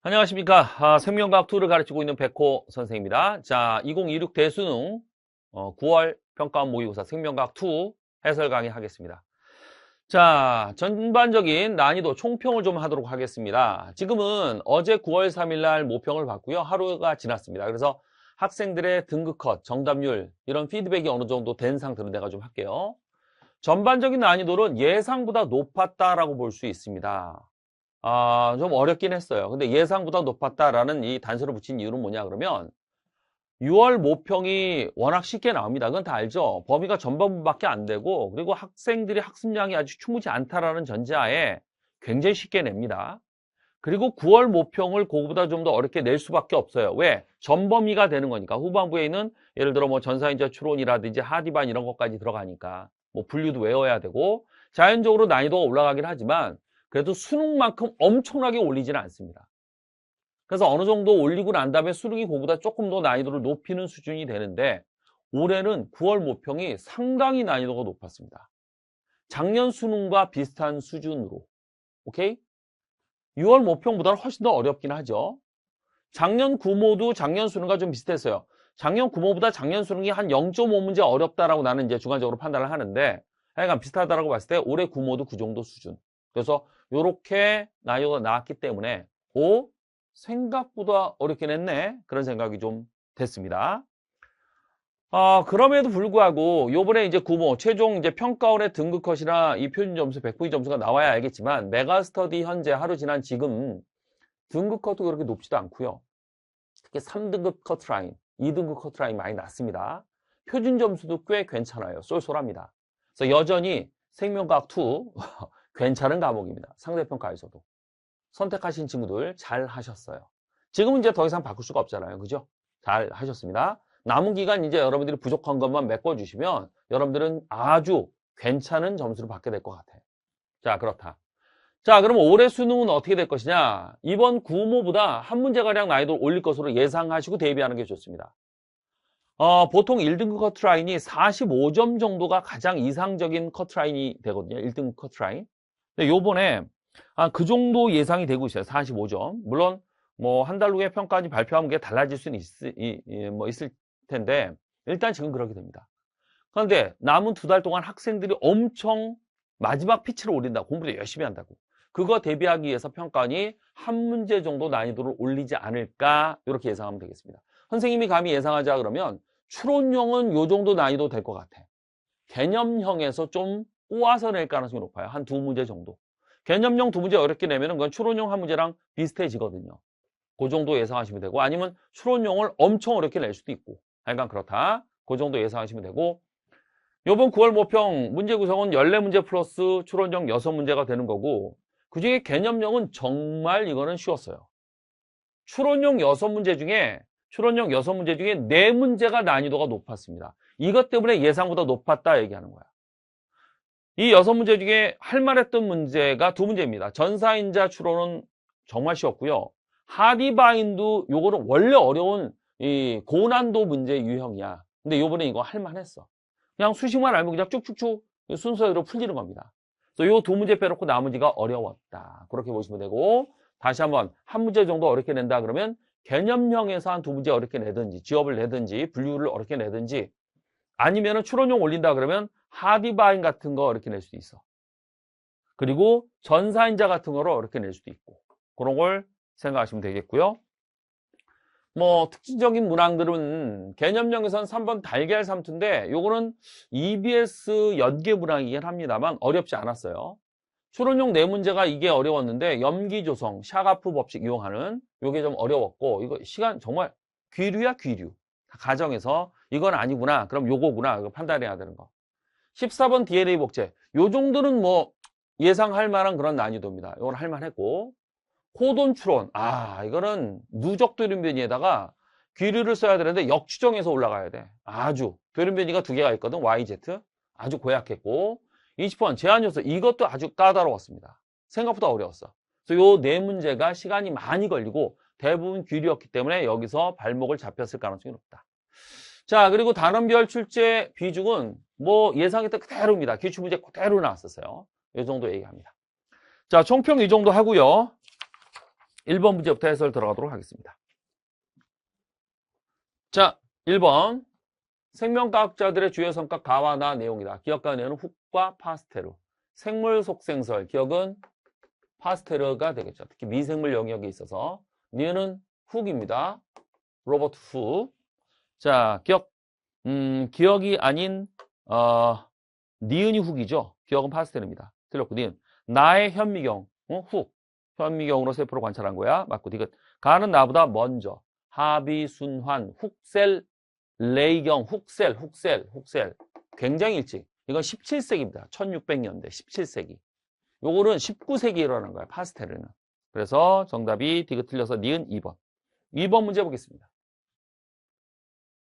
안녕하십니까. 생명과학 2를 가르치고 있는 백호 선생입니다. 자, 2026 대수능 9월 평가원 모의고사 생명과학 2 해설 강의 하겠습니다. 자, 전반적인 난이도 총평을 좀 하도록 하겠습니다. 지금은 어제 9월 3일 날 모평을 받고요. 하루가 지났습니다. 그래서 학생들의 등급 컷, 정답률 이런 피드백이 어느 정도 된 상태로 내가 좀 할게요. 전반적인 난이도는 예상보다 높았다라고 볼 수 있습니다. 좀 어렵긴 했어요. 근데 예상보다 높았다라는 이 단서를 붙인 이유는 뭐냐 그러면 6월 모평이 워낙 쉽게 나옵니다. 그건 다 알죠. 범위가 전반부밖에 안 되고 그리고 학생들이 학습량이 아주 충분치 않다라는 전제하에 굉장히 쉽게 냅니다. 그리고 9월 모평을 그거보다 좀 더 어렵게 낼 수밖에 없어요. 왜? 전범위가 되는 거니까. 후반부에 있는 예를 들어 뭐 전사인자 추론이라든지 하디반 이런 것까지 들어가니까 뭐 분류도 외워야 되고 자연적으로 난이도가 올라가긴 하지만 그래도 수능만큼 엄청나게 올리지는 않습니다. 그래서 어느 정도 올리고 난 다음에 수능이 그거보다 조금 더 난이도를 높이는 수준이 되는데 올해는 9월 모평이 상당히 난이도가 높았습니다. 작년 수능과 비슷한 수준으로. 오케이? 6월 모평보다는 훨씬 더 어렵긴 하죠. 작년 구모도 작년 수능과 좀 비슷했어요. 작년 구모보다 작년 수능이 한 0.5문제 어렵다라고 나는 이제 주관적으로 판단을 하는데 약간 비슷하다라고 봤을 때 올해 구모도 그 정도 수준. 그래서 이렇게 난이도가 나왔기 때문에 생각보다 어렵긴 했네. 그런 생각이 좀 됐습니다. 그럼에도 불구하고 요번에 이제 구모 최종 이제 평가원의 등급 컷이나 이 표준 점수 100분위 점수가 나와야 알겠지만 메가스터디 현재 하루 지난 지금 등급 컷도 그렇게 높지도 않고요. 특히 3등급 커트라인, 2등급 커트라인 많이 낮습니다. 표준 점수도 꽤 괜찮아요. 쏠쏠합니다. 그래서 여전히 생명과학 2 괜찮은 과목입니다. 상대평가에서도. 선택하신 친구들 잘 하셨어요. 지금은 이제 더 이상 바꿀 수가 없잖아요. 그죠? 잘 하셨습니다. 남은 기간 이제 여러분들이 부족한 것만 메꿔주시면 여러분들은 아주 괜찮은 점수를 받게 될 것 같아요. 자, 그렇다. 자, 그럼 올해 수능은 어떻게 될 것이냐? 이번 구모보다 한 문제가량 난이도를 올릴 것으로 예상하시고 대비하는 게 좋습니다. 보통 1등급 커트라인이 45점 정도가 가장 이상적인 커트라인이 되거든요. 1등급 커트라인. 근데 요번에 그 정도 예상이 되고 있어요. 45점. 물론 뭐 한 달 후에 평가원이 발표하면 게 달라질 수는 있을 텐데 일단 지금 그렇게 됩니다. 그런데 남은 2달 동안 학생들이 엄청 마지막 피치를 올린다. 공부를 열심히 한다고. 그거 대비하기 위해서 평가원이 한 문제 정도 난이도를 올리지 않을까 이렇게 예상하면 되겠습니다. 선생님이 감히 예상하자 그러면 추론형은 요 정도 난이도 될 것 같아. 개념형에서 좀 꼬아서 낼 가능성이 높아요. 한 2문제 정도. 개념형 2문제 어렵게 내면 그건 추론형 한 문제랑 비슷해지거든요. 그 정도 예상하시면 되고 아니면 추론형을 엄청 어렵게 낼 수도 있고 약간 그렇다. 그 정도 예상하시면 되고 이번 9월 모평 문제 구성은 14문제 플러스 추론형 6문제가 되는 거고 그중에 개념형은 정말 이거는 쉬웠어요. 추론형 6문제 중에 4문제가 난이도가 높았습니다. 이것 때문에 예상보다 높았다 얘기하는 거야. 이 6문제 중에 할 만했던 문제가 2문제입니다. 전사인자 추론은 정말 쉬웠고요. 하디바인도 요거는 원래 어려운 이 고난도 문제 유형이야. 근데 요번에 이거 할 만했어. 그냥 수식만 알면 그냥 쭉쭉쭉 순서대로 풀리는 겁니다. 그래서 요 2문제 빼놓고 나머지가 어려웠다. 그렇게 보시면 되고 다시 한번 한 문제 정도 어렵게 낸다 그러면 개념형에서 한 2문제 어렵게 내든지 지업을 내든지 분류를 어렵게 내든지 아니면은 추론형 올린다 그러면 하디바인 같은 거 어렵게 낼 수도 있어. 그리고 전사인자 같은 거로 어렵게 낼 수도 있고 그런 걸 생각하시면 되겠고요. 뭐 특징적인 문항들은 개념형에서는 3번 달걀 삼투인데 요거는 EBS 연계 문항이긴 합니다만 어렵지 않았어요. 추론용 4문제가 이게 어려웠는데 염기조성, 샤가프 법칙 이용하는 요게 좀 어려웠고 이거 시간 정말 귀류야 귀류. 가정에서 이건 아니구나. 그럼 요거구나. 이거 판단해야 되는 거. 14번 DNA 복제. 요 정도는 뭐 예상할 만한 그런 난이도입니다. 이건 할 만했고 호돈 추론. 이거는 누적 돌연변이에다가 귀류를 써야 되는데 역추정해서 올라가야 돼. 아주 돌연변이가 2개가 있거든. YZ. 아주 고약했고 20번 제한요소. 이것도 아주 까다로웠습니다. 생각보다 어려웠어. 그래서 요 4문제가 시간이 많이 걸리고 대부분 귀류였기 때문에 여기서 발목을 잡혔을 가능성이 높다. 자, 그리고 단원별 출제 비중은 뭐 예상했던 그대로입니다. 기출문제 그대로 나왔었어요. 이 정도 얘기합니다. 자, 총평 이 정도 하고요. 1번 문제부터 해설 들어가도록 하겠습니다. 자, 1번. 생명과학자들의 주요 성과 가와나 내용이다. 기억과 내용은 훅과 파스테르. 생물 속생설. 기억은 파스테르가 되겠죠. 특히 미생물 영역에 있어서. 니은은 훅입니다. 로버트 훅. 자, 기억이 아닌, 니은이 훅이죠. 기억은 파스테르입니다. 틀렸고, 니은. 나의 현미경. 훅. 현미경으로 세포를 관찰한 거야. 맞고, 디귿. 가는 나보다 먼저. 하비순환, 훅셀, 레이경, 훅셀. 굉장히 일찍. 이건 17세기입니다. 1600년대, 17세기. 요거는 19세기에 일어난 거야, 파스텔르는. 그래서 정답이 디귿 틀려서 니은 2번. 2번 문제 보겠습니다.